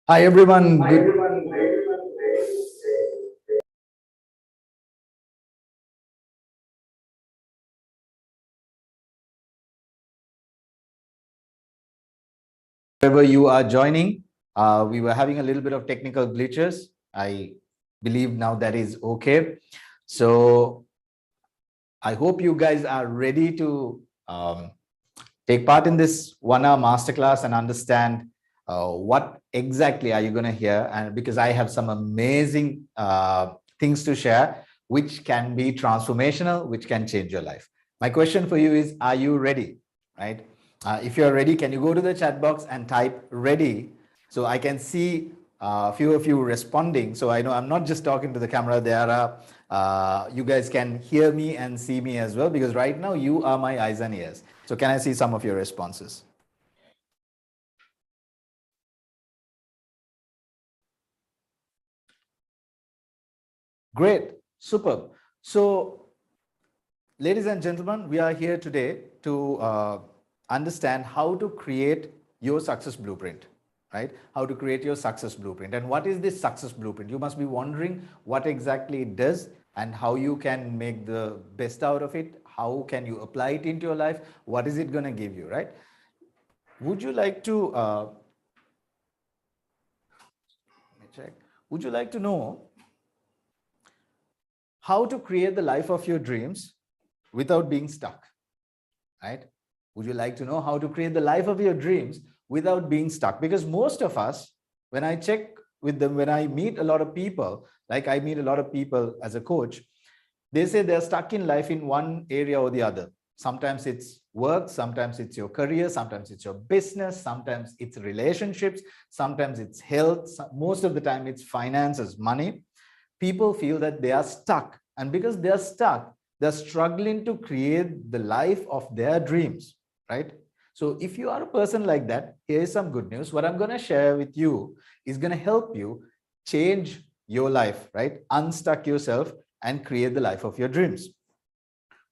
Hi everyone. Wherever you are joining, we were having a little bit of technical glitches. I believe now that is okay. So I hope you guys are ready to take part in this 1-hour masterclass and understand what exactly are you going to hear. And because I have some amazing things to share, which can be transformational, which can change your life. My question for you is, are you ready? Right? If you're ready, can you go to the chat box and type ready? So I can see a few of you responding. So I know I'm not just talking to the camera. There are, you guys can hear me and see me as well, because right now you are my eyes and ears. So can I see some of your responses? Great, superb. So ladies and gentlemen, we are here today to understand how to create your success blueprint, right? How to create your success blueprint. And what is this success blueprint? You must be wondering what exactly it does and how you can make the best out of it. How can you apply it into your life? What is it going to give you, right? Would you like to, let me check. Would you like to know how to create the life of your dreams without being stuck, right? Would you like to know how to create the life of your dreams without being stuck? Because most of us, when I check with them, when I meet a lot of people, like I meet a lot of people as a coach, they say they're stuck in life in one area or the other. Sometimes it's work, sometimes it's your career, sometimes it's your business, sometimes it's relationships, sometimes it's health, most of the time it's finances, money. People feel that they are stuck, and because they are stuck, they're struggling to create the life of their dreams, right? So if you are a person like that, here's some good news. What I'm going to share with you is going to help you change your life, right? Unstuck yourself and create the life of your dreams.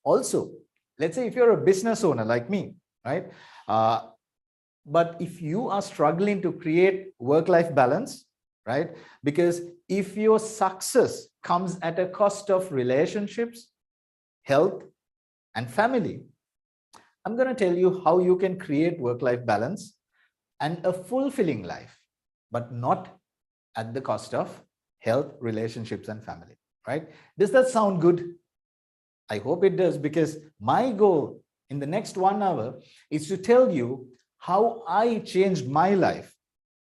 Also, let's say if you're a business owner like me, right? But if you are struggling to create work-life balance, right? Because if your success comes at a cost of relationships, health, and family, I'm going to tell you how you can create work-life balance and a fulfilling life, but not at the cost of health, relationships, and family, right? Does that sound good? I hope it does, because my goal in the next 1 hour is to tell you how I changed my life.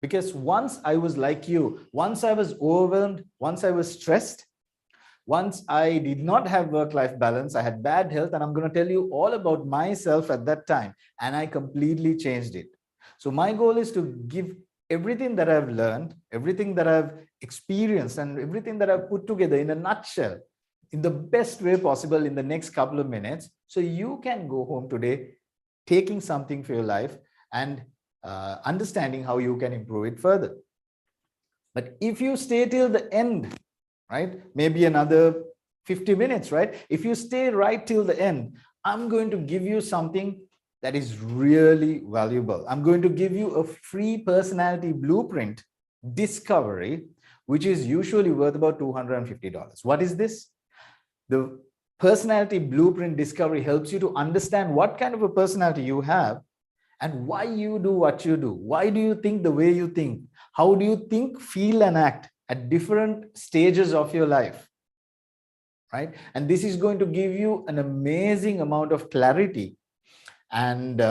Because once I was like you, once I was overwhelmed, once I was stressed, once I did not have work-life balance, I had bad health, and I'm going to tell you all about myself at that time, and I completely changed it. So my goal is to give everything that I've learned, everything that I've experienced, and everything that I've put together in a nutshell, in the best way possible in the next couple of minutes, so you can go home today taking something for your life and understanding how you can improve it further. But if you stay till the end, right, maybe another 50 minutes, right? If you stay right till the end, I'm going to give you something that is really valuable. I'm going to give you a free personality blueprint discovery, which is usually worth about $250. What is this? The personality blueprint discovery helps you to understand what kind of a personality you have and why you do what you do. Why do you think the way you think? How do you think, feel, and act at different stages of your life, right? And this is going to give you an amazing amount of clarity and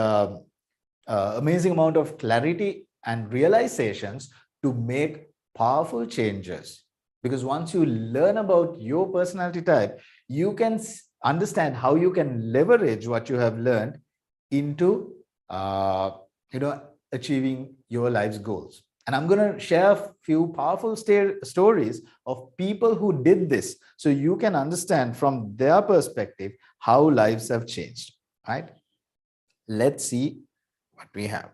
realizations to make powerful changes. Because once you learn about your personality type, you can understand how you can leverage what you have learned into achieving your life's goals. And I'm going to share a few powerful stories of people who did this, so you can understand from their perspective how lives have changed, right? Let's see what we have.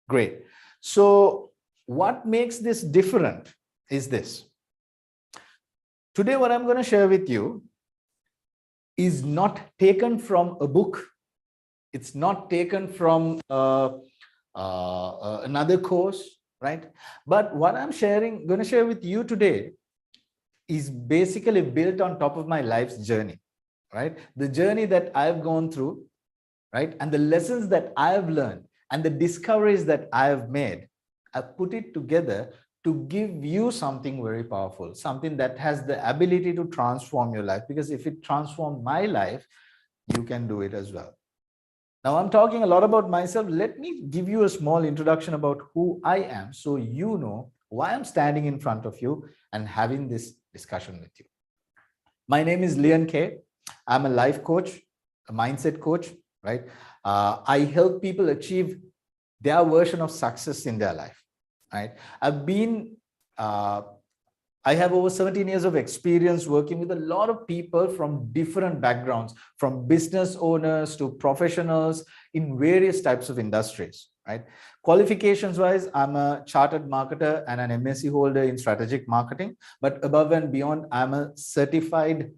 Great. So what makes this different is this. Today, what I'm going to share with you is not taken from a book. It's not taken from another course. right? But what I'm going to share with you today is basically built on top of my life's journey, right? The journey that I've gone through, right? And the lessons that I've learned and the discoveries that I've made, I've put it together to give you something very powerful, something that has the ability to transform your life. Because if it transformed my life, you can do it as well. Now, I'm talking a lot about myself. Let me give you a small introduction about who I am so you know why I'm standing in front of you and having this discussion with you. My name is Leon K. I'm a life coach, a mindset coach, right? I help people achieve their version of success in their life, right? I have over 17 years of experience working with a lot of people from different backgrounds, from business owners to professionals in various types of industries, right? Qualifications wise, I'm a chartered marketer and an MSc holder in strategic marketing, but above and beyond, I'm a certified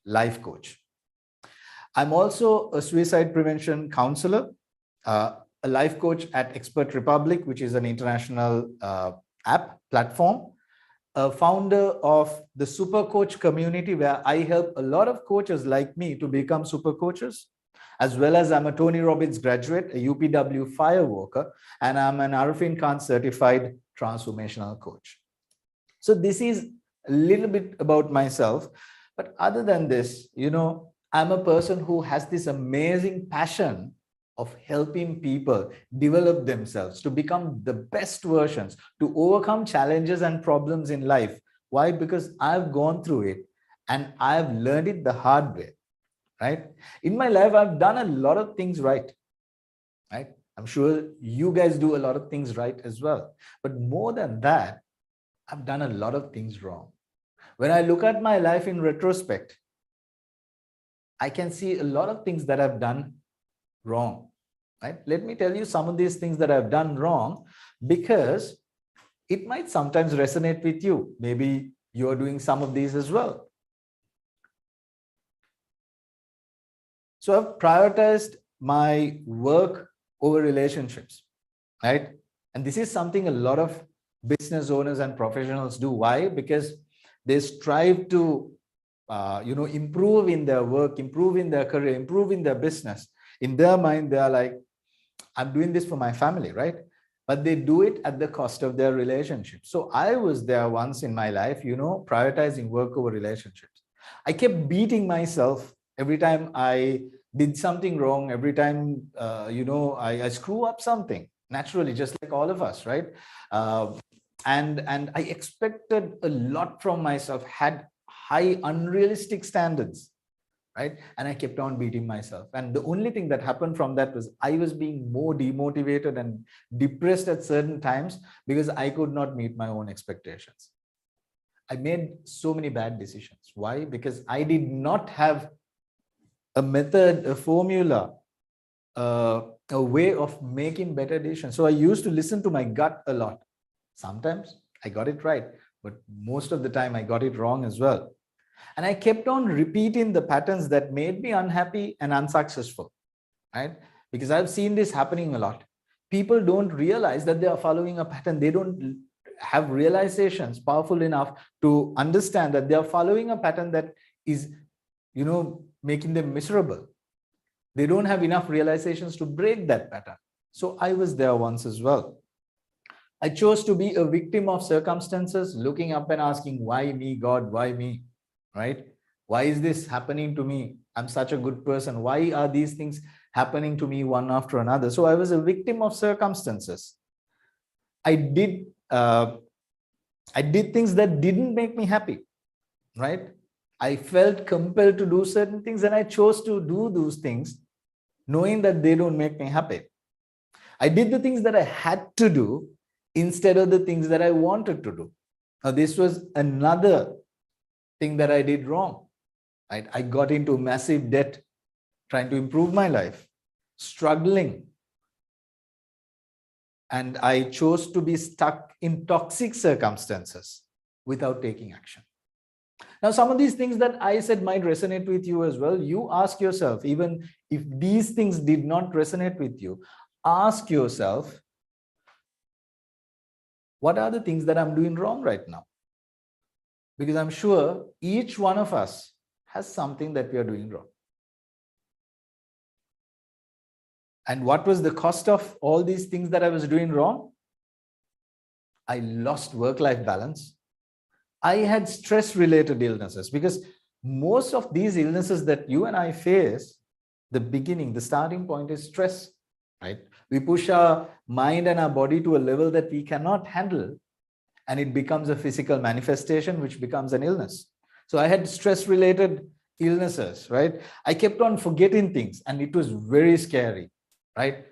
life coach. I'm also a suicide prevention counselor, a life coach at Expert Republic, which is an international app platform, a founder of the Super Coach community, where I help a lot of coaches like me to become super coaches, as well as I'm a Tony Robbins graduate, a UPW fire worker, and I'm an Arifin Khan certified transformational coach. So this is a little bit about myself. But other than this, I'm a person who has this amazing passion of helping people develop themselves to become the best versions, to overcome challenges and problems in life. Why? Because I've gone through it and I've learned it the hard way, right? In my life, I've done a lot of things right? I'm sure you guys do a lot of things right as well. But more than that, I've done a lot of things wrong. When I look at my life in retrospect, I can see a lot of things that I've done wrong, right? Let me tell you some of these things that I've done wrong, because it might sometimes resonate with you. Maybe you're doing some of these as well. So I've prioritized my work over relationships, right? And this is something a lot of business owners and professionals do. Why? Because they strive to improve in their work, improve in their career, improve in their business. In their mind, they are like, I'm doing this for my family, right? But they do it at the cost of their relationship. So I was there once in my life, prioritizing work over relationships. I kept beating myself every time I did something wrong, every time, I screw up something, naturally, just like all of us, right? And I expected a lot from myself, had high unrealistic standards, right? And I kept on beating myself. And the only thing that happened from that was I was being more demotivated and depressed at certain times because I could not meet my own expectations. I made so many bad decisions. Why? Because I did not have a method, a formula, a way of making better decisions. So I used to listen to my gut a lot. Sometimes I got it right, but most of the time I got it wrong as well. And I kept on repeating the patterns that made me unhappy and unsuccessful, right? Because I've seen this happening a lot. People don't realize that they are following a pattern. They don't have realizations powerful enough to understand that they are following a pattern that is, making them miserable. They don't have enough realizations to break that pattern. So I was there once as well. I chose to be a victim of circumstances, looking up and asking, why me, God? Why me? Right? Why is this happening to me? I'm such a good person. Why are these things happening to me one after another? So I was a victim of circumstances. I did things that didn't make me happy, right? I felt compelled to do certain things and I chose to do those things knowing that they don't make me happy. I did the things that I had to do instead of the things that I wanted to do. Now, this was another thing that I did wrong. Right? I got into massive debt trying to improve my life, struggling. And I chose to be stuck in toxic circumstances without taking action. Now, some of these things that I said might resonate with you as well. You ask yourself, even if these things did not resonate with you, ask yourself, What are the things that I'm doing wrong right now? Because I'm sure each one of us has something that we are doing wrong. And what was the cost of all these things that I was doing wrong? I lost work-life balance. I had stress-related illnesses, because most of these illnesses that you and I face, the starting point is stress, right? We push our mind and our body to a level that we cannot handle, and it becomes a physical manifestation, which becomes an illness. So I had stress-related illnesses, right? I kept on forgetting things, and it was very scary, right?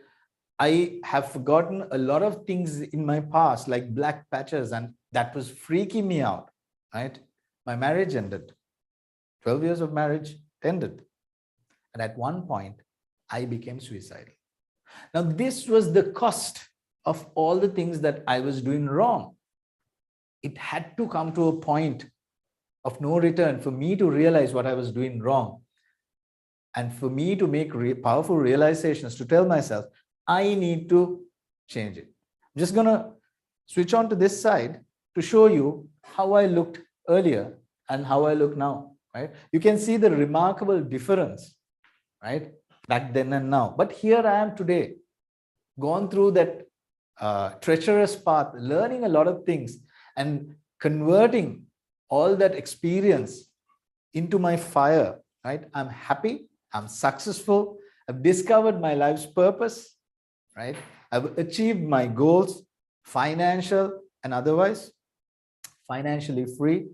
I have forgotten a lot of things in my past, like black patches, and that was freaking me out, right? My marriage ended. 12 years of marriage ended. And at one point, I became suicidal. Now, this was the cost of all the things that I was doing wrong. It had to come to a point of no return for me to realize what I was doing wrong. And for me to make powerful realizations, to tell myself, I need to change it. I'm just going to switch on to this side to show you how I looked earlier and how I look now, right? You can see the remarkable difference, right? Back then and now. But here I am today, gone through that treacherous path, learning a lot of things and converting all that experience into my fire, right? I'm happy, I'm successful, I've discovered my life's purpose, right? I've achieved my goals, financial and otherwise, financially free,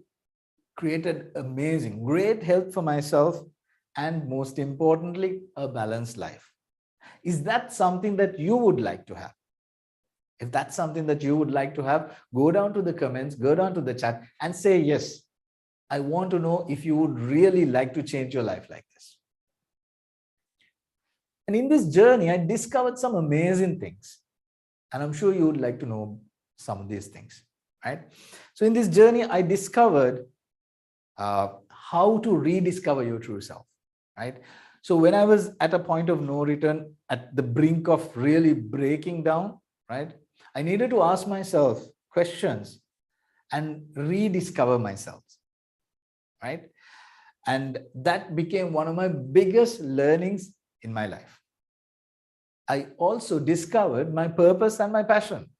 created amazing, great health for myself, and most importantly, a balanced life. Is that something that you would like to have? If that's something that you would like to have, go down to the comments, go down to the chat and say, yes, I want to know if you would really like to change your life like this. And in this journey, I discovered some amazing things. And I'm sure you would like to know some of these things, right? So in this journey, I discovered how to rediscover your true self, right? So when I was at a point of no return, at the brink of really breaking down, right? I needed to ask myself questions and rediscover myself, right? And that became one of my biggest learnings in my life. I also discovered my purpose and my passion.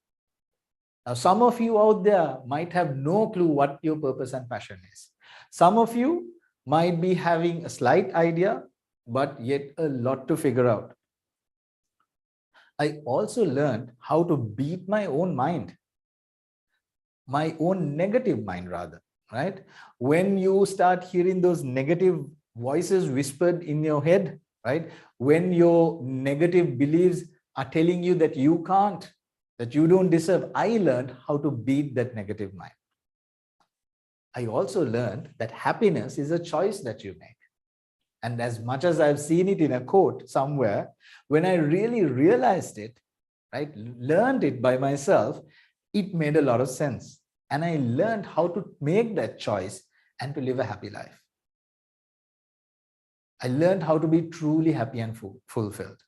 Now, some of you out there might have no clue what your purpose and passion is. Some of you might be having a slight idea, but yet a lot to figure out. I also learned how to beat my own mind, my own negative mind rather, right? When you start hearing those negative voices whispered in your head, right? When your negative beliefs are telling you that you can't, that you don't deserve, I learned how to beat that negative mind. I also learned that happiness is a choice that you make. And as much as I've seen it in a quote somewhere, when I really realized it, right, learned it by myself, it made a lot of sense. And I learned how to make that choice and to live a happy life. I learned how to be truly happy and fulfilled,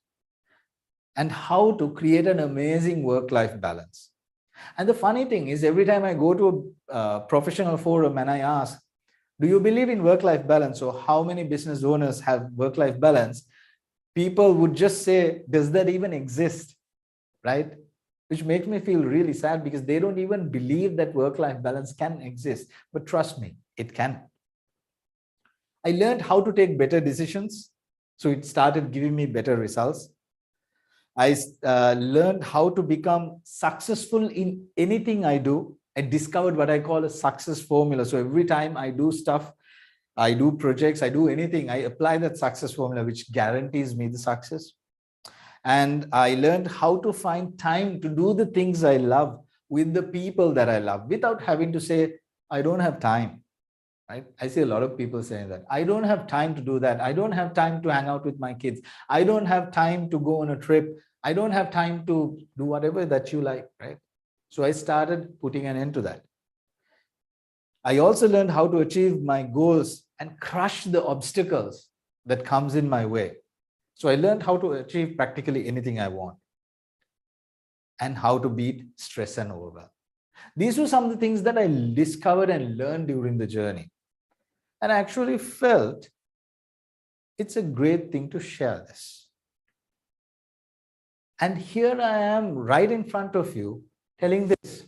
and how to create an amazing work-life balance. And the funny thing is, every time I go to a professional forum and I ask, do you believe in work-life balance, or how many business owners have work-life balance? People would just say, does that even exist, right? Which makes me feel really sad, because they don't even believe that work-life balance can exist. But trust me, it can. I learned how to take better decisions, so it started giving me better results. I learned how to become successful in anything I do. I discovered what I call a success formula. So every time I do stuff, I do projects, I do anything, I apply that success formula, which guarantees me the success. And I learned how to find time to do the things I love with the people that I love, without having to say, I don't have time, right? I see a lot of people saying that. I don't have time to do that. I don't have time to hang out with my kids. I don't have time to go on a trip. I don't have time to do whatever that you like, right? So I started putting an end to that. I also learned how to achieve my goals and crush the obstacles that comes in my way. So I learned how to achieve practically anything I want, and how to beat stress and overwhelm. These were some of the things that I discovered and learned during the journey. And I actually felt it's a great thing to share this. And here I am right in front of you telling this.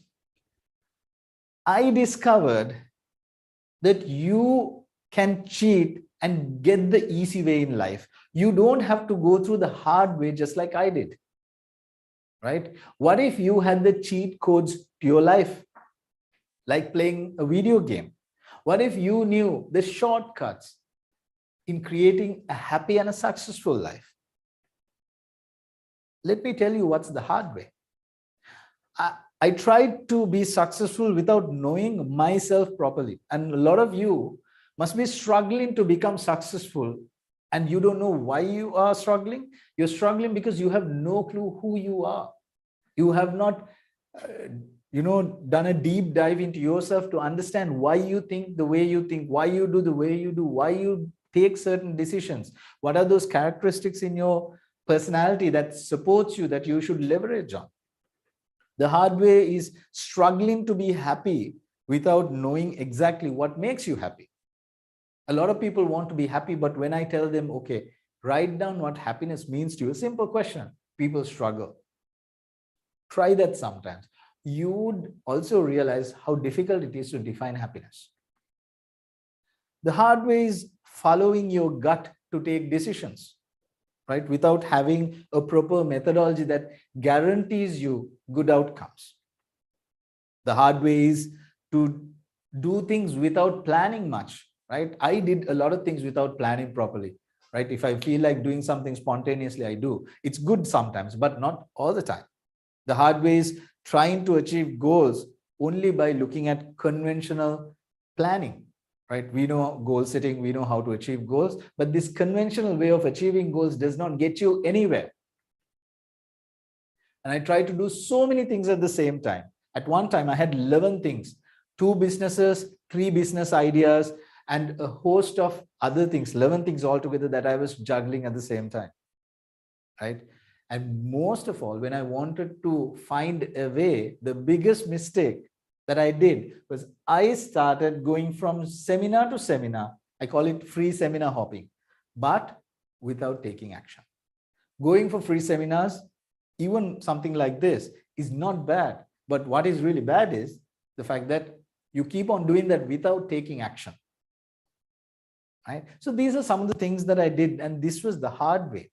I discovered that you can cheat and get the easy way in life. You don't have to go through the hard way just like I did. Right? What if you had the cheat codes to your life? Like playing a video game. What if you knew the shortcuts in creating a happy and a successful life? Let me tell you what's the hard way. I tried to be successful without knowing myself properly. And a lot of you must be struggling to become successful and you don't know why you are struggling. You're struggling because you have no clue who you are. You have not, done a deep dive into yourself to understand why you think the way you think, why you do the way you do, why you take certain decisions. What are those characteristics in your personality that supports you that you should leverage on? The hard way is struggling to be happy without knowing exactly what makes you happy. A lot of people want to be happy, but when I tell them, okay, write down what happiness means to you, a simple question, people struggle. Try that sometimes. You would also realize how difficult it is to define happiness. The hard way is following your gut to take decisions, right? Without having a proper methodology that guarantees you good outcomes. The hard way is to do things without planning much, right? I did a lot of things without planning properly, right? If I feel like doing something spontaneously, I do. It's good sometimes, but not all the time. The hard way is trying to achieve goals only by looking at conventional planning, right? We know goal setting, we know how to achieve goals, but this conventional way of achieving goals does not get you anywhere. And I tried to do so many things at the same time. At one time, I had 11 things, 2 businesses, 3 business ideas, and a host of other things, 11 things altogether that I was juggling at the same time, right? And most of all, when I wanted to find a way, the biggest mistake that I did was I started going from seminar to seminar. I call it free seminar hopping, but without taking action. Going for free seminars, even something like this, is not bad. But what is really bad is the fact that you keep on doing that without taking action. Right? So these are some of the things that I did, and this was the hard way.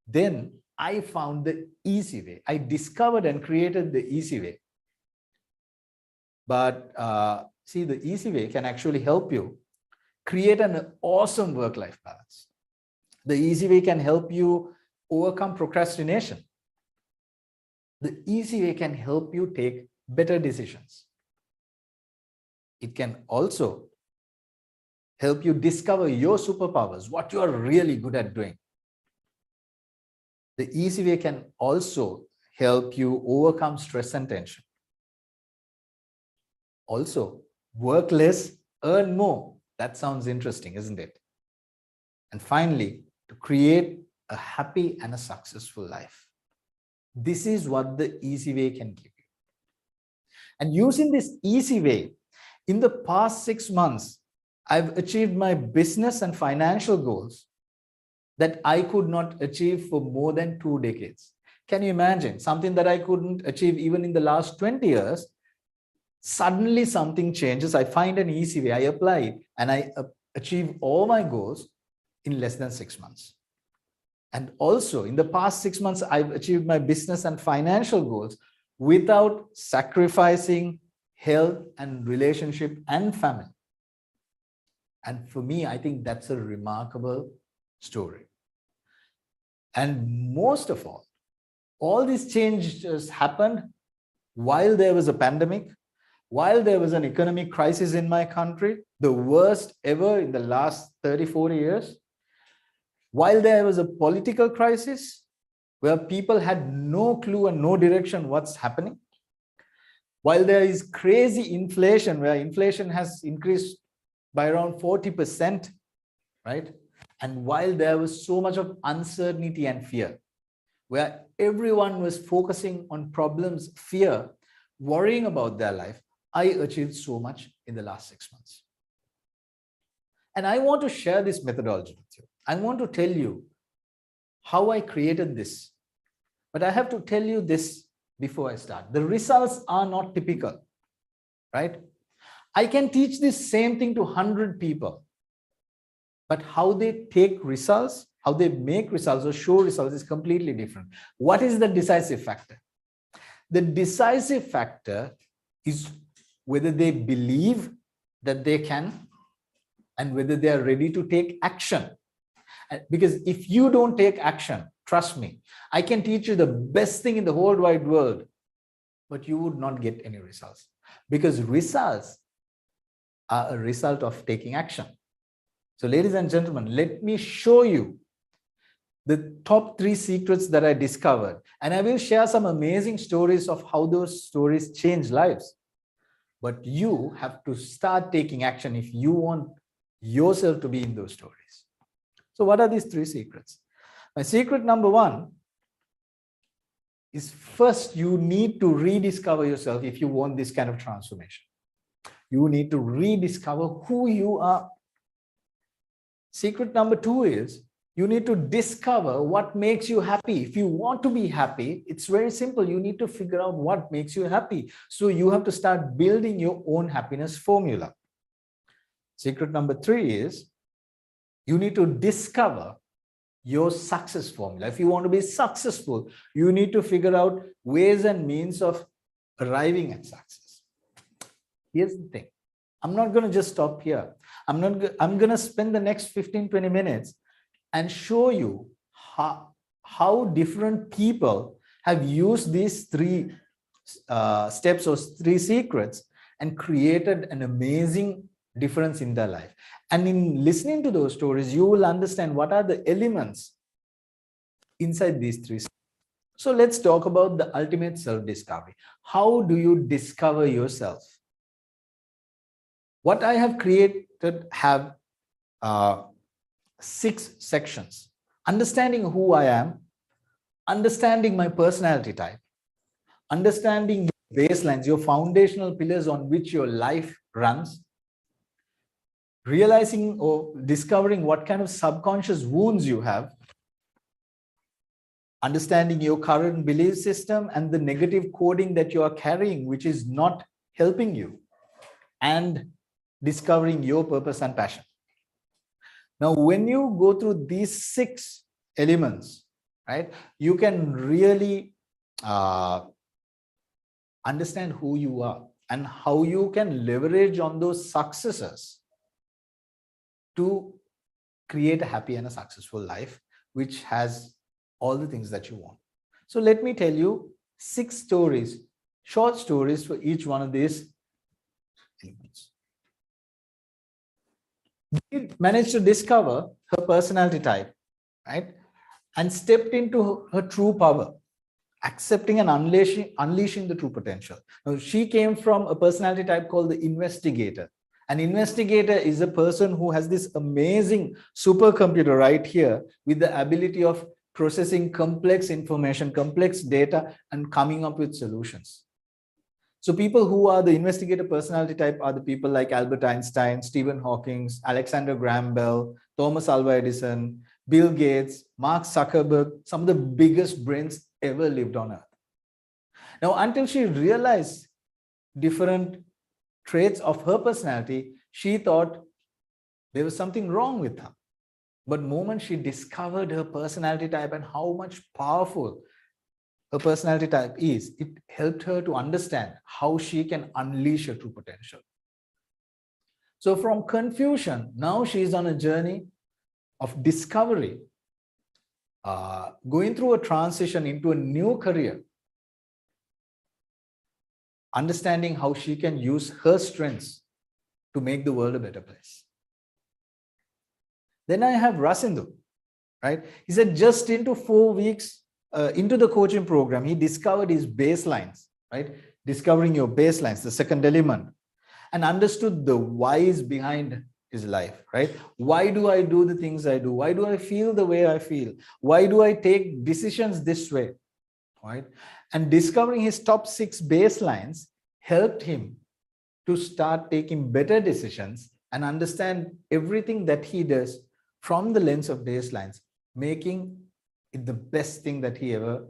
Then I found the easy way. I discovered and created the easy way. But see, the easy way can actually help you create an awesome work-life balance. The easy way can help you overcome procrastination. The easy way can help you take better decisions. It can also help you discover your superpowers, what you are really good at doing. The easy way can also help you overcome stress and tension. Also, work less, earn more. That sounds interesting, isn't it? And finally, to create a happy and a successful life. This is what the easy way can give you. And using this easy way, in the past 6 months, I've achieved my business and financial goals that I could not achieve for more than 2 decades. Can you imagine? Something that I couldn't achieve even in the last 20 years, suddenly something changes. I find an easy way, I apply it, and I achieve all my goals in less than 6 months. And also in the past 6 months, I've achieved my business and financial goals without sacrificing health and relationship and family. And for me, I think that's a remarkable story. And most of all these changes happened while there was a pandemic, while there was an economic crisis in my country, the worst ever in the last 30, 40 years, while there was a political crisis where people had no clue and no direction what's happening, while there is crazy inflation where inflation has increased by around 40%, right? And while there was so much of uncertainty and fear, where everyone was focusing on problems, fear, worrying about their life, I achieved so much in the last 6 months. And I want to share this methodology with you. I want to tell you how I created this. But I have to tell you this before I start. The results are not typical, right? I can teach this same thing to 100 people. But how they take results, how they make results or show results is completely different. What is the decisive factor? The decisive factor is whether they believe that they can and whether they are ready to take action. Because if you don't take action, trust me, I can teach you the best thing in the whole wide world, but you would not get any results, because results are a result of taking action. So ladies and gentlemen, let me show you the top 3 secrets that I discovered. And I will share some amazing stories of how those stories change lives. But you have to start taking action if you want yourself to be in those stories. So what are these 3 secrets? My secret number 1 is, first, you need to rediscover yourself if you want this kind of transformation. You need to rediscover who you are. Secret number 2 is, you need to discover what makes you happy. If you want to be happy, it's very simple. You need to figure out what makes you happy. So you have to start building your own happiness formula. Secret number 3 is, you need to discover your success formula. If you want to be successful, you need to figure out ways and means of arriving at success. Here's the thing. I'm not going to just stop here. I'm going to spend the next 15-20 minutes and show you how different people have used these 3 steps or 3 secrets and created an amazing difference in their life. And in listening to those stories, you will understand what are the elements inside these 3 steps. So let's talk about the ultimate self-discovery. How do you discover yourself? What I have created have 6 sections. Understanding who I am, understanding my personality type, understanding your baselines, your foundational pillars on which your life runs, realizing or discovering what kind of subconscious wounds you have, understanding your current belief system and the negative coding that you are carrying, which is not helping you, and discovering your purpose and passion. Now, when you go through these 6 elements, right, you can really understand who you are and how you can leverage on those successes to create a happy and a successful life, which has all the things that you want. So let me tell you 6 stories, short stories for each one of these elements. She managed to discover her personality type, right? And stepped into her true power, accepting and unleashing the true potential. Now, she came from a personality type called the Investigator. An investigator is a person who has this amazing supercomputer right here with the ability of processing complex information, complex data, and coming up with solutions. So people who are the investigator personality type are the people like Albert Einstein, Stephen Hawking, Alexander Graham Bell, Thomas Alva Edison, Bill Gates, Mark Zuckerberg, some of the biggest brains ever lived on Earth. Now, until she realized different traits of her personality, she thought there was something wrong with her. But the moment she discovered her personality type and how much powerful her personality type is, it helped her to understand how she can unleash her true potential. So from confusion, now she is on a journey of discovery, going through a transition into a new career, understanding how she can use her strengths to make the world a better place. Then I have Rasindu, right? He said just into 4 weeks into the coaching program, he discovered his baselines, right? Discovering your baselines, the second element, and understood the whys behind his life, right? Why do I do the things I do? Why do I feel the way I feel? Why do I take decisions this way, right? And discovering his top 6 baselines helped him to start taking better decisions and understand everything that he does from the lens of baselines, making it the best thing that he ever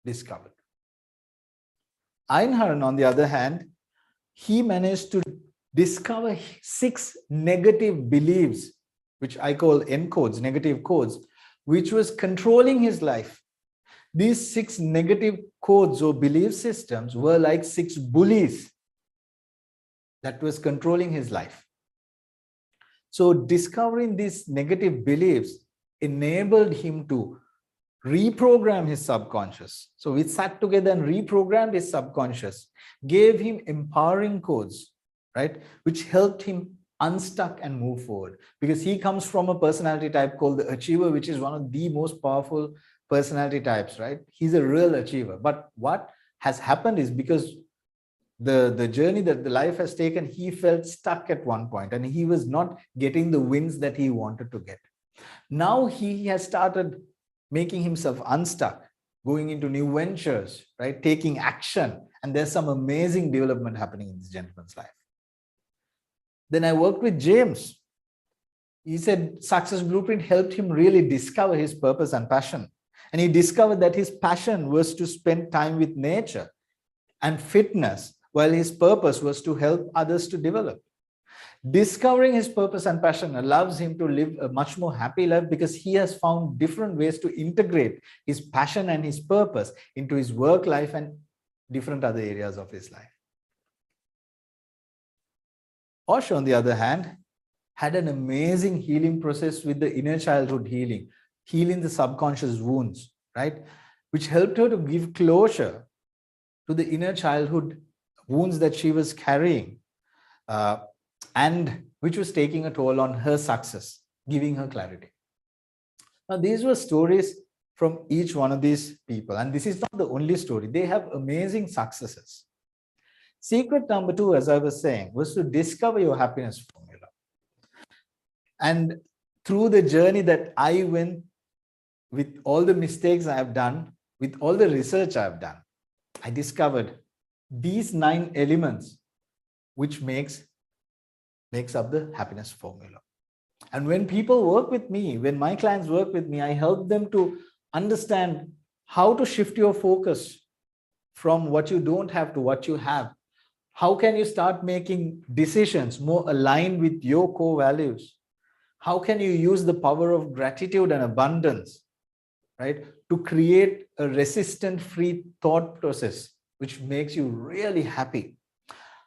discovered. Einhorn, on the other hand, he managed to discover 6 negative beliefs, which I call N codes, negative codes, which was controlling his life. These 6 negative codes or belief systems were like 6 bullies that was controlling his life. So discovering these negative beliefs enabled him to reprogram his subconscious. So we sat together and reprogrammed his subconscious, gave him empowering codes, right, which helped him unstuck and move forward, because he comes from a personality type called the achiever, which is one of the most powerful personality types, right? He's a real achiever. But what has happened is, because the journey that the life has taken, he felt stuck at one point and he was not getting the wins that he wanted to get. Now he has started making himself unstuck, going into new ventures, right? Taking action. And there's some amazing development happening in this gentleman's life. Then I worked with James. He said Success Blueprint helped him really discover his purpose and passion. And he discovered that his passion was to spend time with nature and fitness, while his purpose was to help others to develop. Discovering his purpose and passion allows him to live a much more happy life, because he has found different ways to integrate his passion and his purpose into his work life and different other areas of his life. Osho, on the other hand, had an amazing healing process with the inner childhood healing, healing the subconscious wounds, right? Which helped her to give closure to the inner childhood wounds that she was carrying, and which was taking a toll on her success, giving her clarity. Now, these were stories from each one of these people, and this is not the only story. They have amazing successes. Secret number 2, as I was saying, was to discover your happiness formula. And through the journey that I went, with all the mistakes I have done, with all the research I've done, I discovered these 9 elements which makes up the happiness formula. And when people work with me, when my clients work with me, I help them to understand how to shift your focus from what you don't have to what you have. How can you start making decisions more aligned with your core values? How can you use the power of gratitude and abundance, right, to create a resistant-free thought process, which makes you really happy?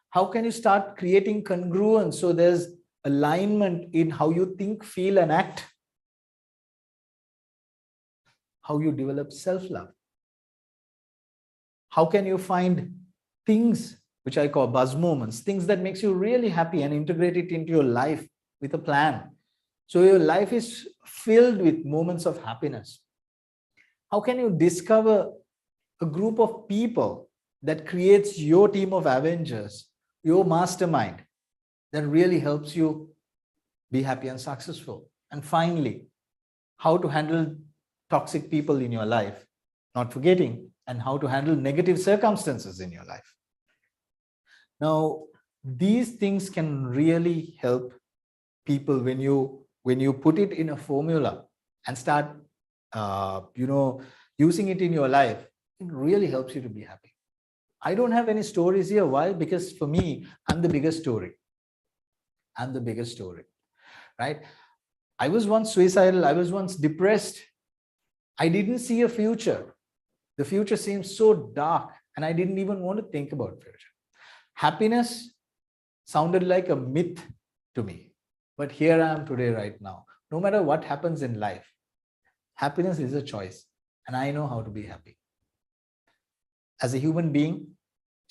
How can you start creating congruence so there's alignment in how you think, feel, and act? How you develop self-love? How can you find things which I call buzz moments, things that makes you really happy, and integrate it into your life with a plan, so your life is filled with moments of happiness? How can you discover a group of people that creates your team of Avengers, your mastermind, that really helps you be happy and successful? And finally, how to handle toxic people in your life, not forgetting, and how to handle negative circumstances in your life. Now, these things can really help people when you put it in a formula and start using it in your life. It really helps you to be happy. I don't have any stories here. Why? Because for me, I'm the biggest story. I'm the biggest story, right? I was once suicidal. I was once depressed. I didn't see a future. The future seemed so dark, and I didn't even want to think about future. Happiness sounded like a myth to me. But here I am today, right now. No matter what happens in life, happiness is a choice, and I know how to be happy. As a human being,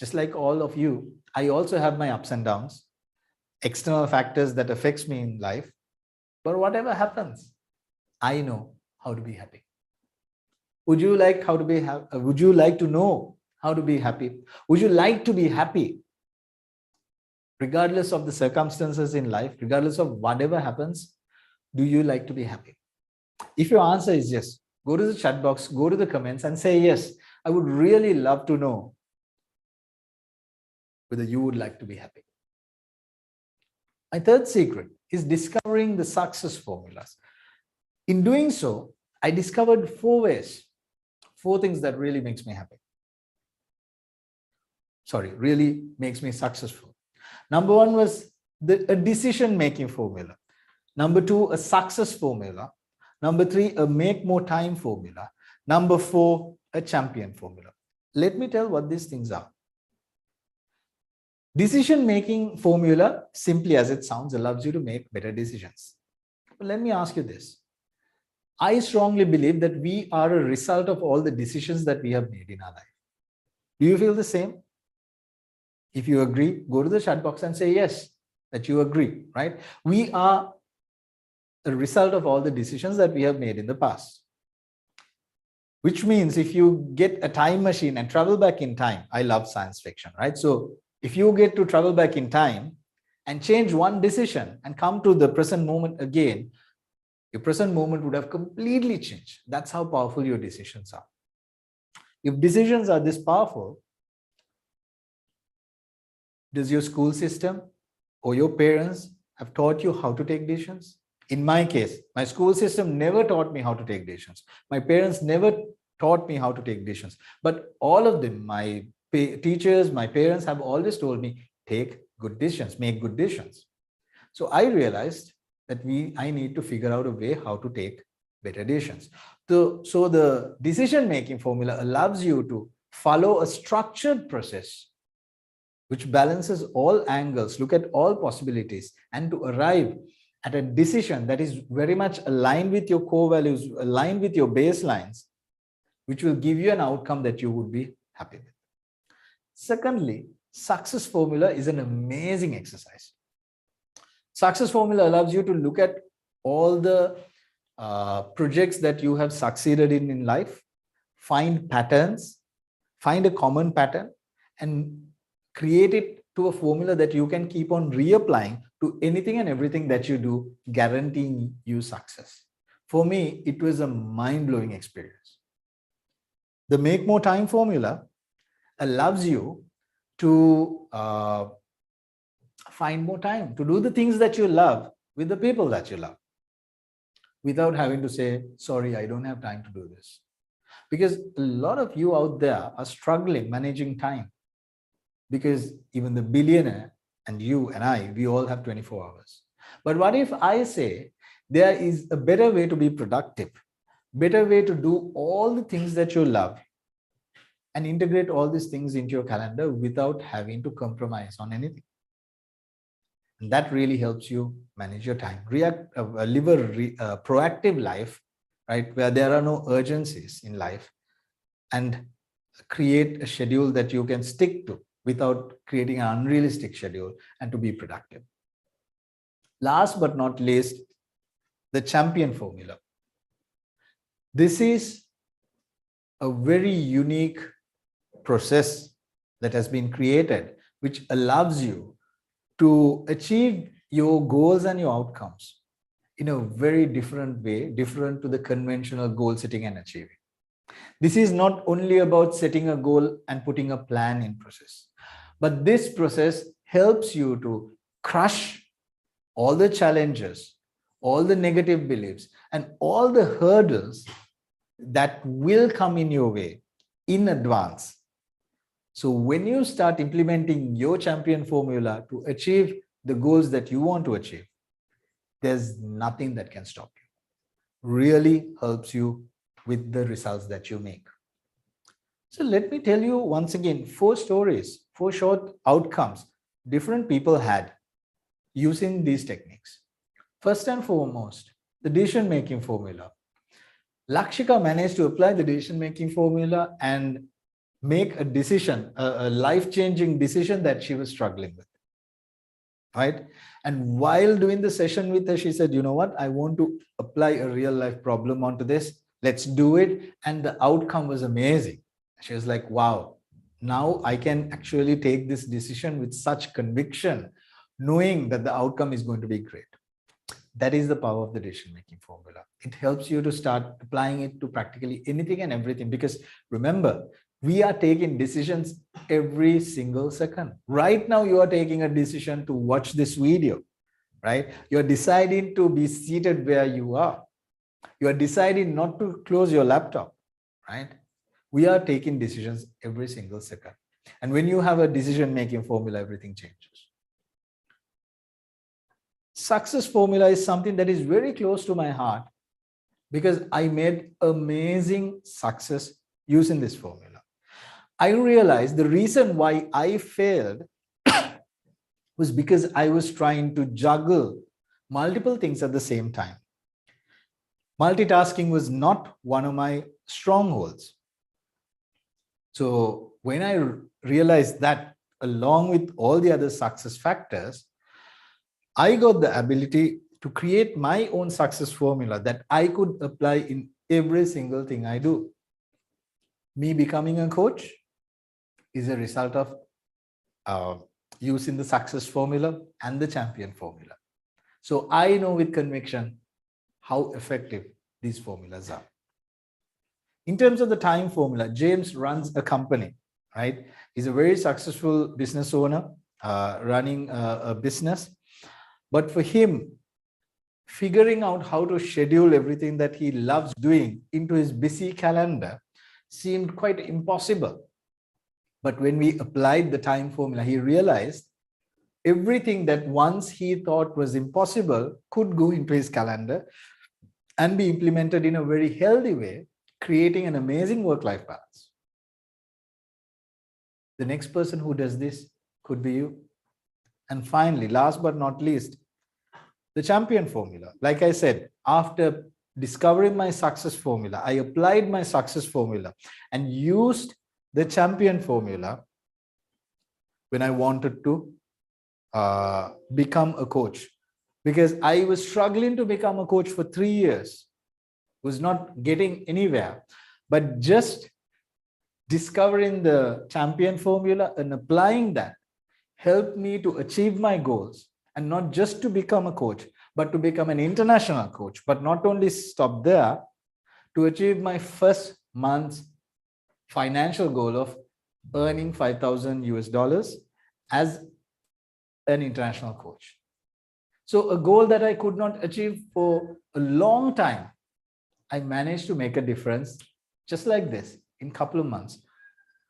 just like all of you, I also have my ups and downs, external factors that affects me in life. But whatever happens, I know how to be happy. Would you like Would you like to know how to be happy? Would you like to be happy? Regardless of the circumstances in life, regardless of whatever happens, do you like to be happy? If your answer is yes, go to the chat box, go to the comments and say yes. I would really love to know whether you would like to be happy. My third secret is discovering the success formulas. In doing so, I discovered 4 things that really makes me happy. Really makes me successful. Number 1 was a decision-making formula. Number 2, a success formula. Number 3, a make more time formula. Number 4, a champion formula. Let me tell what these things are. Decision-making formula, simply as it sounds, allows you to make better decisions. But let me ask you this. I strongly believe that we are a result of all the decisions that we have made in our life. Do you feel the same? If you agree, go to the chat box and say yes, that you agree, right? We are a result of all the decisions that we have made in the past. Which means if you get a time machine and travel back in time, I love science fiction, right? So if you get to travel back in time and change one decision and come to the present moment again, your present moment would have completely changed. That's how powerful your decisions are. If decisions are this powerful, does your school system or your parents have taught you how to take decisions? In my case, my school system never taught me how to take decisions. My parents never taught me how to take decisions. But all of them, my teachers, my parents have always told me, take good decisions, make good decisions. So I realized that I need to figure out a way how to take better decisions. So the decision-making formula allows you to follow a structured process which balances all angles, look at all possibilities, and to arrive at a decision that is very much aligned with your core values, aligned with your baselines, which will give you an outcome that you would be happy with. Secondly, success formula is an amazing exercise. Success formula allows you to look at all the projects that you have succeeded in life, find patterns, find a common pattern, and create it to a formula that you can keep on reapplying to anything and everything that you do, guaranteeing you success. For me, it was a mind-blowing experience. The make more time formula allows you to find more time to do the things that you love with the people that you love, without having to say, sorry, I don't have time to do this. Because a lot of you out there are struggling managing time. Because even the billionaire and you and I, we all have 24 hours. But what if I say there is a better way to be productive, better way to do all the things that you love and integrate all these things into your calendar without having to compromise on anything. And that really helps you manage your time, live a proactive life, right? Where there are no urgencies in life, and create a schedule that you can stick to without creating an unrealistic schedule, and to be productive. Last but not least, the champion formula. This is a very unique process that has been created, which allows you to achieve your goals and your outcomes in a very different way, different to the conventional goal setting and achieving. This is not only about setting a goal and putting a plan in process, but this process helps you to crush all the challenges, all the negative beliefs, and all the hurdles that will come in your way in advance. So when you start implementing your champion formula to achieve the goals that you want to achieve, there's nothing that can stop you. Really helps you with the results that you make. So let me tell you once again, 4 stories, 4 short outcomes different people had using these techniques. First and foremost, the decision-making formula. Lakshika managed to apply the decision-making formula and make a decision, a life-changing decision that she was struggling with, right? And while doing the session with her, she said, you know what, I want to apply a real-life problem onto this. Let's do it. And the outcome was amazing. She was like, wow, now I can actually take this decision with such conviction, knowing that the outcome is going to be great. That is the power of the decision-making formula. It helps you to start applying it to practically anything and everything. Because remember, We are taking decisions every single second. Right now, you are taking a decision to watch this video, right? You're deciding to be seated where you are. You are deciding not to close your laptop, right? We are taking decisions every single second. And when you have a decision-making formula, everything changes. Success formula is something that is very close to my heart because I made amazing success using this formula. I realized the reason why I failed was because I was trying to juggle multiple things at the same time. Multitasking was not one of my strongholds. So when I realized that, along with all the other success factors, I got the ability to create my own success formula that I could apply in every single thing I do. Me becoming a coach is a result of using the success formula and the champion formula. So I know with conviction how effective these formulas are. In terms of the time formula, James runs a company, right? He's a very successful business owner, running a business. But for him, figuring out how to schedule everything that he loves doing into his busy calendar seemed quite impossible. But when we applied the time formula, he realized everything that once he thought was impossible could go into his calendar and be implemented in a very healthy way, creating an amazing work-life balance. The next person who does this could be you. And finally, last but not least, the champion formula. Like I said, after discovering my success formula, I applied my success formula and used the champion formula when I wanted to become a coach, because I was struggling to become a coach for 3 years, was not getting anywhere. But just discovering the champion formula and applying that helped me to achieve my goals, and not just to become a coach, but to become an international coach. But not only stop there, to achieve my first month's financial goal of earning $5,000 as an international coach. So a goal that I could not achieve for a long time, I managed to make a difference just like this in a couple of months,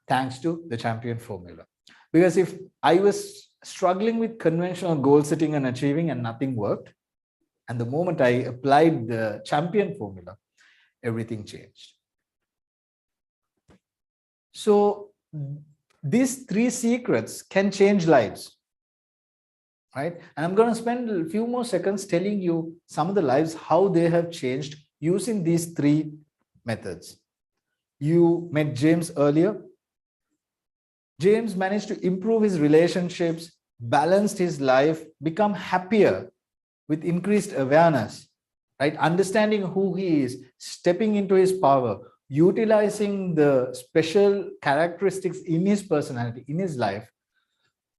thanks to the champion formula. Because if I was struggling with conventional goal setting and achieving and nothing worked, and the moment I applied the champion formula, everything changed. So these 3 secrets can change lives, right? And I'm going to spend a few more seconds telling you some of the lives, how they have changed using these 3 methods. You met James earlier. James managed to improve his relationships, balanced his life, become happier with increased awareness, right? Understanding who he is, stepping into his power, utilizing the special characteristics in his personality, in his life.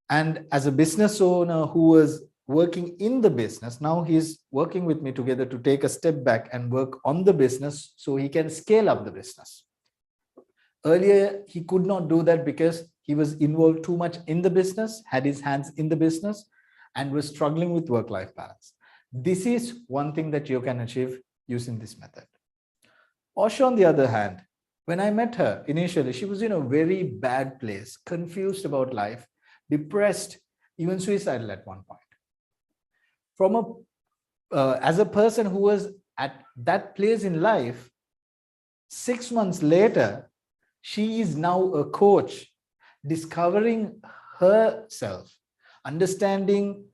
And as a business owner who was working in the business, now he's working with me together to take a step back and work on the business so he can scale up the business. Earlier, he could not do that because he was involved too much in the business, had his hands in the business, and was struggling with work-life balance. This is one thing that you can achieve using this method. Osha, on the other hand, when I met her initially, she was in a very bad place, confused about life, depressed, even suicidal at one point. As a person who was at that place in life, 6 months later, she is now a coach, discovering herself, understanding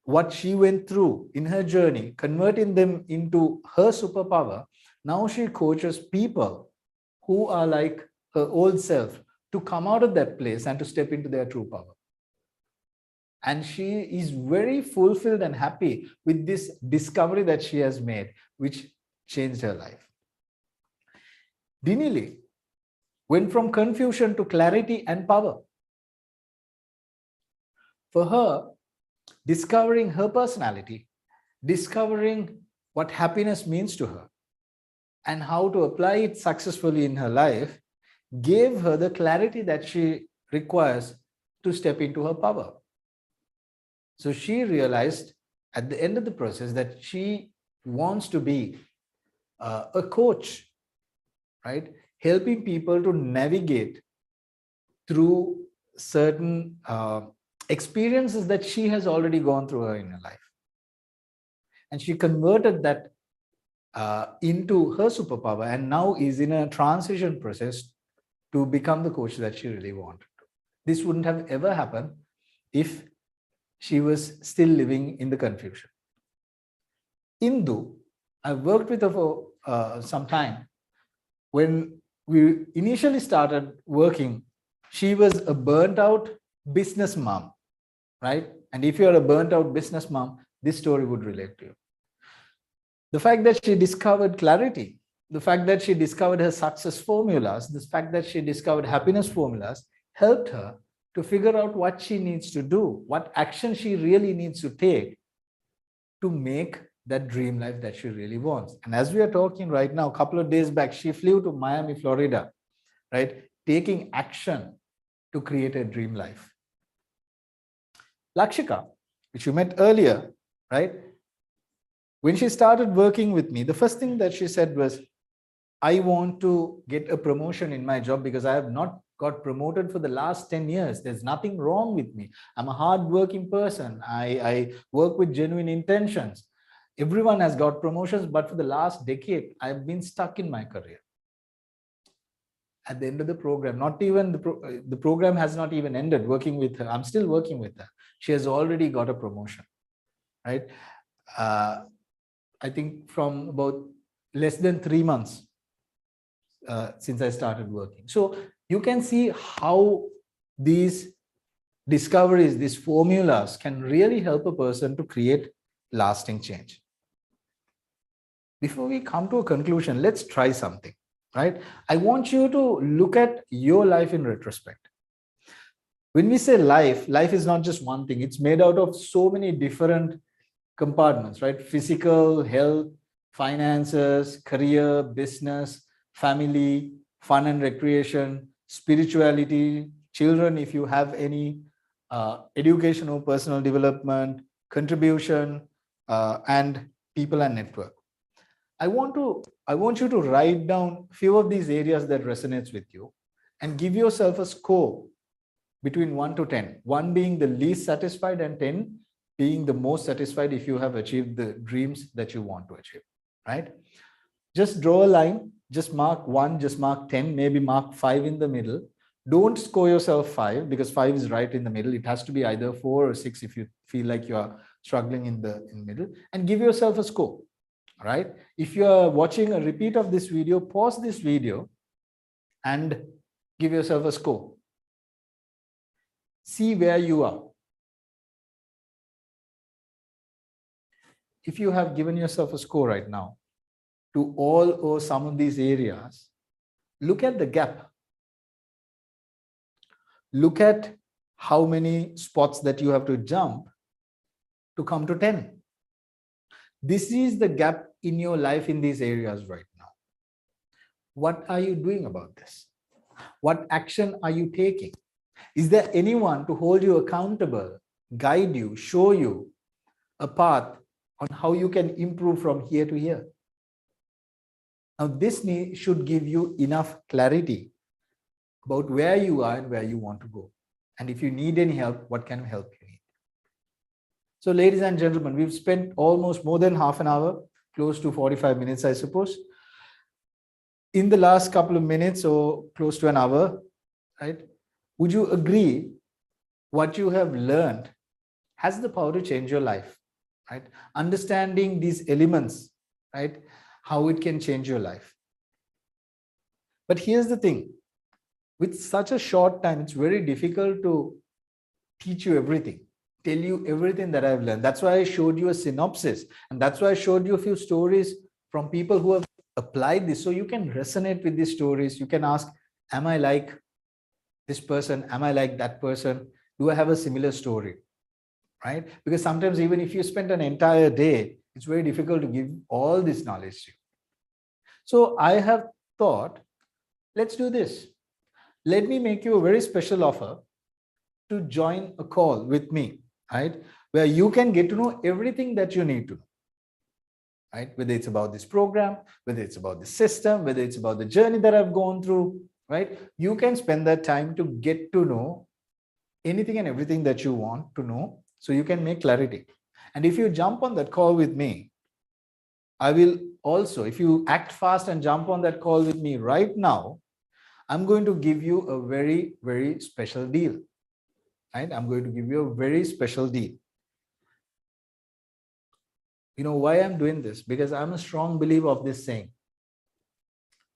what she went through in her journey, converting them into her superpower. Now she coaches people who are like her old self to come out of that place and to step into their true power. And she is very fulfilled and happy with this discovery that she has made, which changed her life. Dinili went from confusion to clarity and power. For her, discovering her personality, discovering what happiness means to her, and how to apply it successfully in her life gave her the clarity that she requires to step into her power. So she realized at the end of the process that she wants to be a coach, right? Helping people to navigate through certain experiences that she has already gone through in her life. And she converted that into her superpower, and now is in a transition process to become the coach that she really wanted. This wouldn't have ever happened if she was still living in the confusion. Indu, I worked with her for some time. When we initially started working, she was a burnt out business mom, right? And if you're a burnt out business mom, this story would relate to you. The fact that she discovered clarity, the fact that she discovered her success formulas, the fact that she discovered happiness formulas helped her to figure out what she needs to do, what action she really needs to take to make that dream life that she really wants. And as we are talking right now, a couple of days back, she flew to Miami, Florida, right? Taking action to create a dream life. Lakshika, which you met earlier, right? When she started working with me, the first thing that she said was, I want to get a promotion in my job because I have not got promoted for the last 10 years. There's nothing wrong with me. I'm a hardworking person. I work with genuine intentions. Everyone has got promotions, but for the last decade, I've been stuck in my career. At the end of the program, not even the program has not even ended working with her. I'm still working with her. She has already got a promotion, right? I think from about less than 3 months since I started working. So you can see how these discoveries, these formulas can really help a person to create lasting change. Before we come to a conclusion, let's try something, right? I want you to look at your life in retrospect. When we say life, life is not just one thing. It's made out of so many different compartments, right? Physical, health, finances, career, business, family, fun and recreation, spirituality, children, if you have any, educational, personal development, contribution, and people and network. I want you to write down a few of these areas that resonates with you and give yourself a score between 1 to 10, 1 being the least satisfied and 10 being the most satisfied if you have achieved the dreams that you want to achieve, right? Just draw a line, just mark 1, just mark 10, maybe mark 5 in the middle. Don't score yourself 5 because 5 is right in the middle. It has to be either 4 or 6 if you feel like you are struggling in the middle, and give yourself a score, right? If you are watching a repeat of this video, pause this video and give yourself a score. See where you are. If you have given yourself a score right now to all or some of these areas, look at the gap. Look at how many spots that you have to jump to come to 10. This is the gap in your life in these areas right now. What are you doing about this? What action are you taking? Is there anyone to hold you accountable, guide you, show you a path on how you can improve from here to here? Now, this should give you enough clarity about where you are and where you want to go. And if you need any help, what kind of help you need. So, ladies and gentlemen, we've spent almost more than half an hour, close to 45 minutes, I suppose. In the last couple of minutes or close to an hour, right? Would you agree what you have learned has the power to change your life, right? Understanding these elements, right? How it can change your life. But here's the thing. With such a short time, it's very difficult to teach you everything, tell you everything that I've learned. That's why I showed you a synopsis. And that's why I showed you a few stories from people who have applied this. So you can resonate with these stories. You can ask, am I like this person? Am I like that person? Do I have a similar story? Right? Because sometimes even if you spend an entire day, it's very difficult to give all this knowledge to you. So I have thought, let's do this. let me make you a very special offer to join a call with me, right? Where you can get to know everything that you need to know, right? Whether it's about this program, whether it's about the system, whether it's about the journey that I've gone through, right? You can spend that time to get to know anything and everything that you want to know, so you can make clarity. And if you jump on that call with me, I will also, if you act fast and jump on that call with me right now, I'm going to give you a very, very special deal, right? I'm going to give you a very special deal. You know why I'm doing this? Because I'm a strong believer of this saying.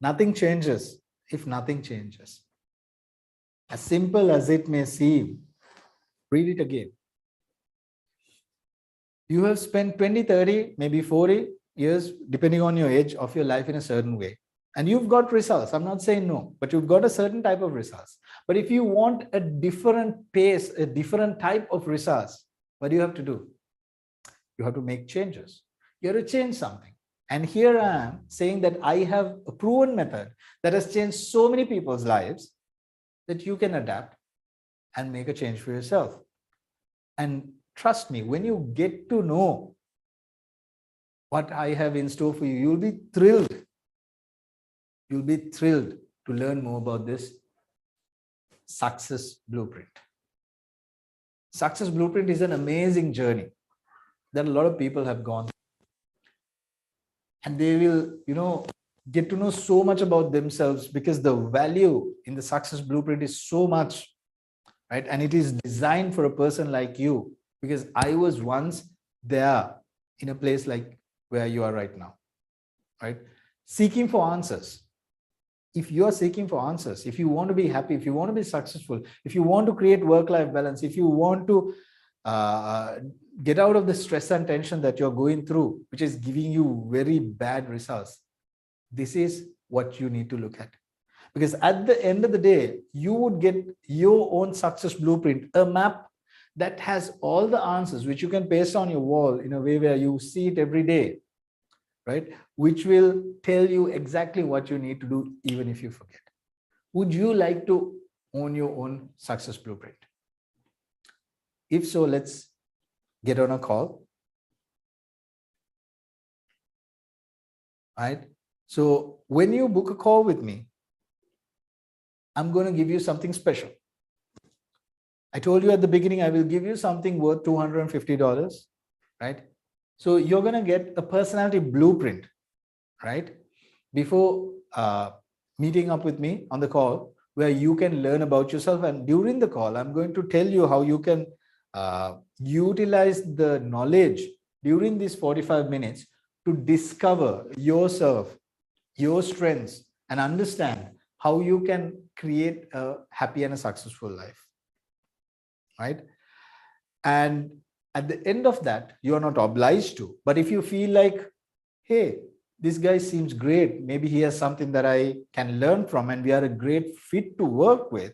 Nothing changes if nothing changes. As simple as it may seem, read it again. You have spent 20, 30, maybe 40 years, depending on your age, of your life in a certain way. And you've got results. I'm not saying no, but you've got a certain type of results. But if you want a different pace, a different type of results, what do you have to do? You have to make changes. You have to change something. And here I am saying that I have a proven method that has changed so many people's lives that you can adapt and make a change for yourself. And trust me, when you get to know what I have in store for you, you'll be thrilled. You'll be thrilled to learn more about this success blueprint. Success blueprint is an amazing journey that a lot of people have gone through. And they will, get to know so much about themselves, because the value in the success blueprint is so much, right? And it is designed for a person like you, because I was once there in a place like where you are right now, right? Seeking for answers. If you are seeking for answers, if you want to be happy, if you want to be successful, if you want to create work-life balance, if you want to get out of the stress and tension that you're going through, which is giving you very bad results, this is what you need to look at. Because at the end of the day, you would get your own success blueprint, a map that has all the answers, which you can paste on your wall in a way where you see it every day, right? Which will tell you exactly what you need to do, even if you forget. Would you like to own your own success blueprint? If so, let's get on a call. Right? So when you book a call with me, I'm going to give you something special. I told you at the beginning, I will give you something worth $250, right? So you're going to get a personality blueprint, right? Before meeting up with me on the call, where you can learn about yourself. And during the call, I'm going to tell you how you can utilize the knowledge during these 45 minutes to discover yourself, your strengths, and understand how you can create a happy and a successful life, right? And at the end of that, you are not obliged to. But if you feel like, hey, this guy seems great, maybe he has something that I can learn from, and we are a great fit to work with,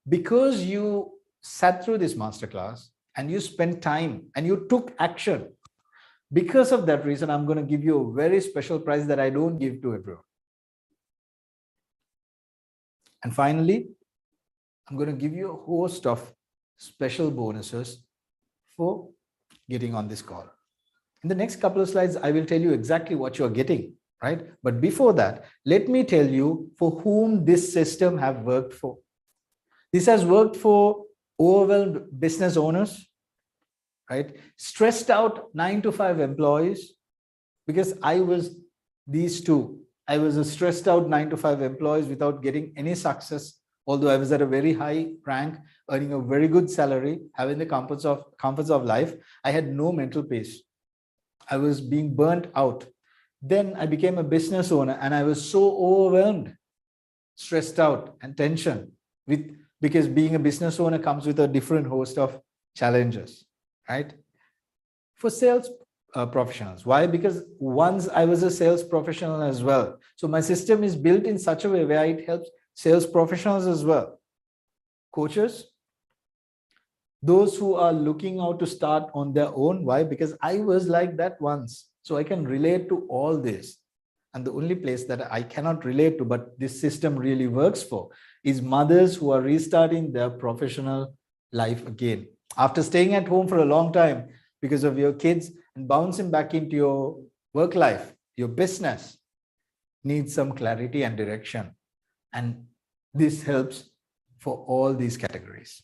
because you sat through this masterclass and you spent time and you took action, because of that reason, I'm going to give you a very special prize that I don't give to everyone. And finally, I'm going to give you a host of special bonuses for getting on this call. In the next couple of slides, I will tell you exactly what you're getting, right? But before that, let me tell you for whom this system have worked for. This has worked for overwhelmed business owners, right? Stressed out 9-to-5 employees, because I was these two. I was a stressed out 9-to-5 employees without getting any success, although I was at a very high rank, earning a very good salary, having the comforts of life. I had no mental peace. I was being burnt out. Then I became a business owner, and I was so overwhelmed, stressed out, and tension, because being a business owner comes with a different host of challenges, right? For sales professionals. Why? Because once I was a sales professional as well. So my system is built in such a way where it helps sales professionals as well. Coaches, those who are looking out to start on their own. Why? Because I was like that once. So I can relate to all this. and the only place that I cannot relate to, but this system really works for, is mothers who are restarting their professional life again. After staying at home for a long time because of your kids and bouncing back into your work life, your business needs some clarity and direction. And this helps for all these categories.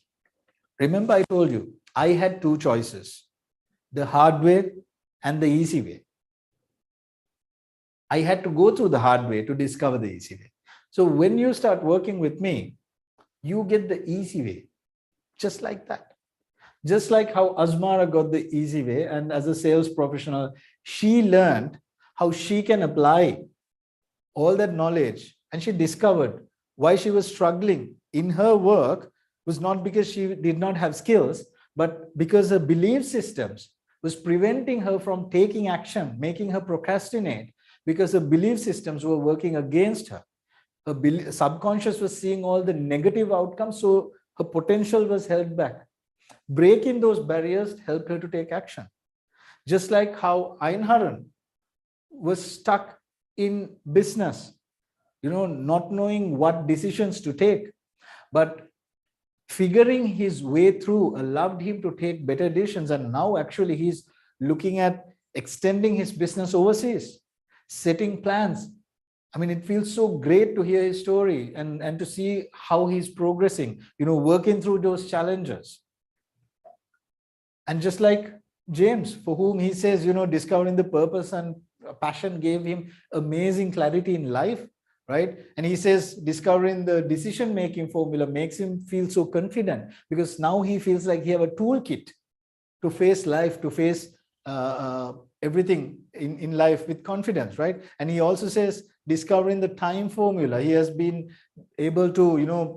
Remember, I told you, I had two choices, the hard way and the easy way. I had to go through the hard way to discover the easy way. So when you start working with me, you get the easy way, just like that. Just like how Asmara got the easy way, and as a sales professional, she learned how she can apply all that knowledge, and she discovered why she was struggling in her work was not because she did not have skills, but because her belief systems was preventing her from taking action, making her procrastinate, because her belief systems were working against her. Her subconscious was seeing all the negative outcomes, so her potential was held back. Breaking those barriers helped her to take action. Just like how Einhorn was stuck in business, not knowing what decisions to take, but figuring his way through allowed him to take better decisions. And now actually he's looking at extending his business overseas, setting plans. I mean, it feels so great to hear his story and to see how he's progressing, working through those challenges. And just like James, for whom he says, discovering the purpose and passion gave him amazing clarity in life, right? And he says discovering the decision-making formula makes him feel so confident, because now he feels like he have a toolkit to face life, to face everything in life with confidence, right? And he also says discovering the time formula, he has been able to,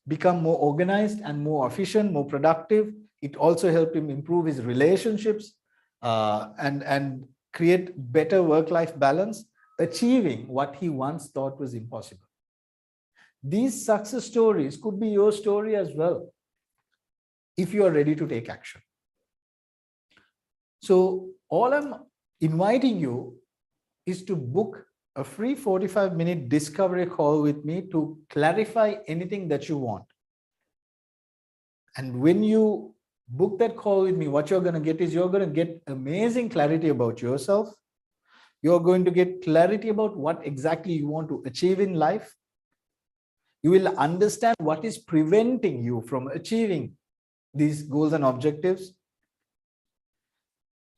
become more organized and more efficient, more productive. It also helped him improve his relationships and create better work-life balance, achieving what he once thought was impossible. These success stories could be your story as well, if you are ready to take action. So all I'm inviting you is to book a free 45-minute discovery call with me to clarify anything that you want. And when you book that call with me, what you're going to get is you're going to get amazing clarity about yourself. You're going to get clarity about what exactly you want to achieve in life. You will understand what is preventing you from achieving these goals and objectives,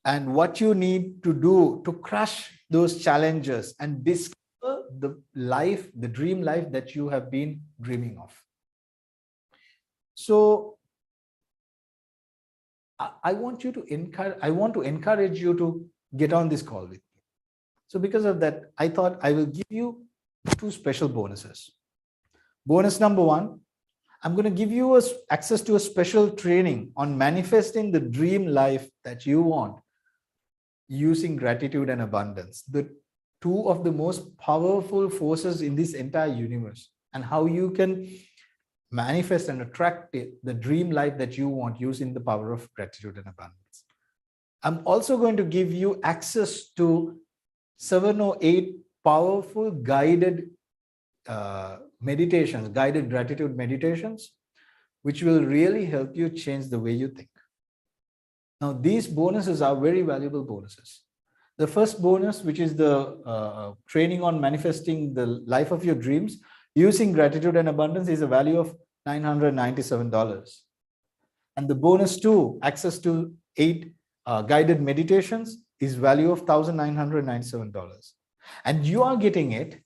and what you need to do to crush those challenges and discover the life, the dream life that you have been dreaming of. So I want to encourage you to get on this call with me. So because of that, I thought I will give you two special bonuses. Bonus number one, I'm going to give you access to a special training on manifesting the dream life that you want using gratitude and abundance, the two of the most powerful forces in this entire universe, and how you can manifest and attract the dream life that you want using the power of gratitude and abundance. I'm also going to give you access to 7 or 8 powerful guided meditations, guided gratitude meditations, which will really help you change the way you think. Now, these bonuses are very valuable bonuses. The first bonus, which is the training on manifesting the life of your dreams using gratitude and abundance, is a value of $997. And the bonus 2, access to 8 guided meditations, is value of $1,997. And you are getting it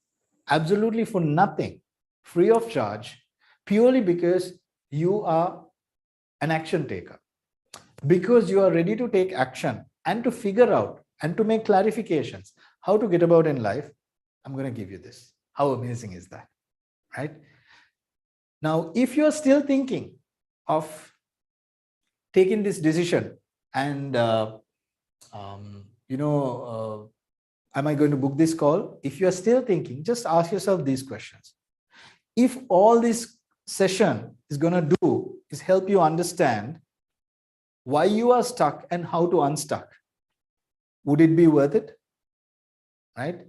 absolutely for nothing, free of charge, purely because you are an action taker. Because you are ready to take action and to figure out and to make clarifications how to get about in life, I'm going to give you this. How amazing is that, right? Now, if you're still thinking of taking this decision and, am I going to book this call? If you're still thinking, just ask yourself these questions. If all this session is going to do is help you understand why you are stuck and how to unstuck, would it be worth it? right?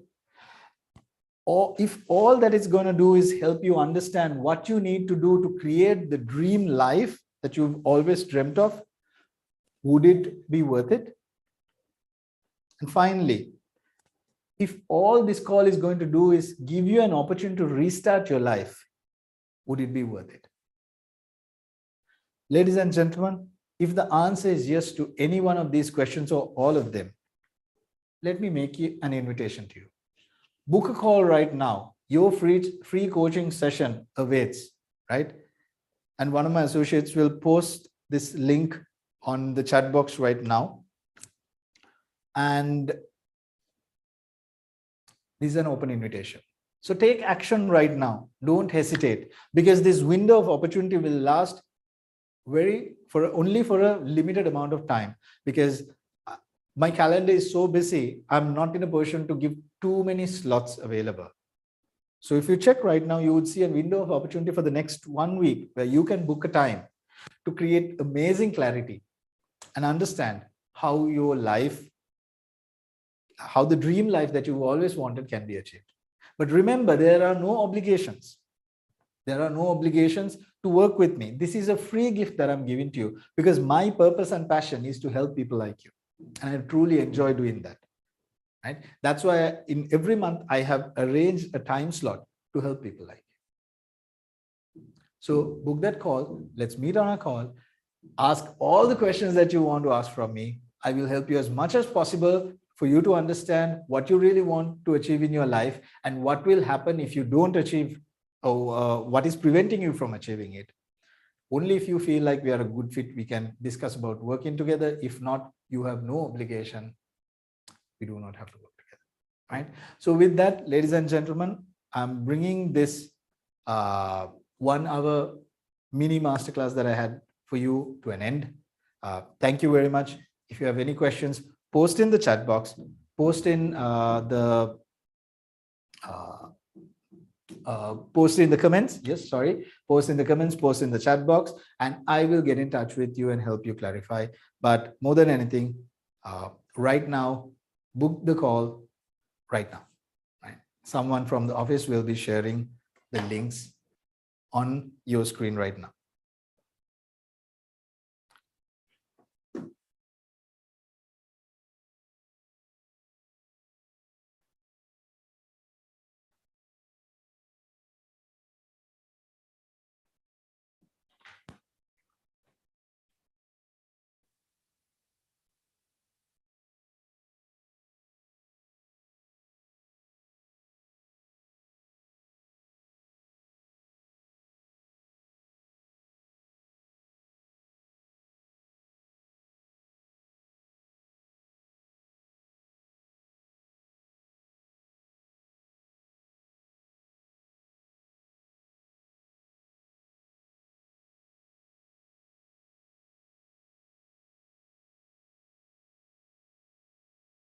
Or if all that it's going to do is help you understand what you need to do to create the dream life that you've always dreamt of, would it be worth it? And finally, if all this call is going to do is give you an opportunity to restart your life, would it be worth it? Ladies and gentlemen, if the answer is yes to any one of these questions or all of them, let me make you an invitation to you. Book a call right now. Your free coaching session awaits, right? And one of my associates will post this link on the chat box right now. And this is an open invitation. So take action right now. Don't hesitate, because this window of opportunity will last only for a limited amount of time, because my calendar is so busy. I'm not in a position to give too many slots available. So if you check right now, you would see a window of opportunity for the next 1 week where you can book a time to create amazing clarity and understand how your life, how the dream life that you've always wanted can be achieved. But remember, there are no obligations. There are no obligations to work with me. This is a free gift that I'm giving to you, because my purpose and passion is to help people like you. And I truly enjoy doing that. Right? That's why in every month I have arranged a time slot to help people like you. So book that call. Let's meet on a call. Ask all the questions that you want to ask from me. I will help you as much as possible for you to understand what you really want to achieve in your life and what will happen if you don't achieve, or what is preventing you from achieving it. Only if you feel like we are a good fit, we can discuss about working together. If not, you have no obligation. We do not have to work together, right? So with that, ladies and gentlemen, I'm bringing this 1 hour mini masterclass that I had for you to an end. Thank you very much. If you have any questions, post in the chat box, post in post in the comments. Yes, sorry. Post in the comments, post in the chat box, and I will get in touch with you and help you clarify. But more than anything, right now, book the call right now. Right? Someone from the office will be sharing the links on your screen right now.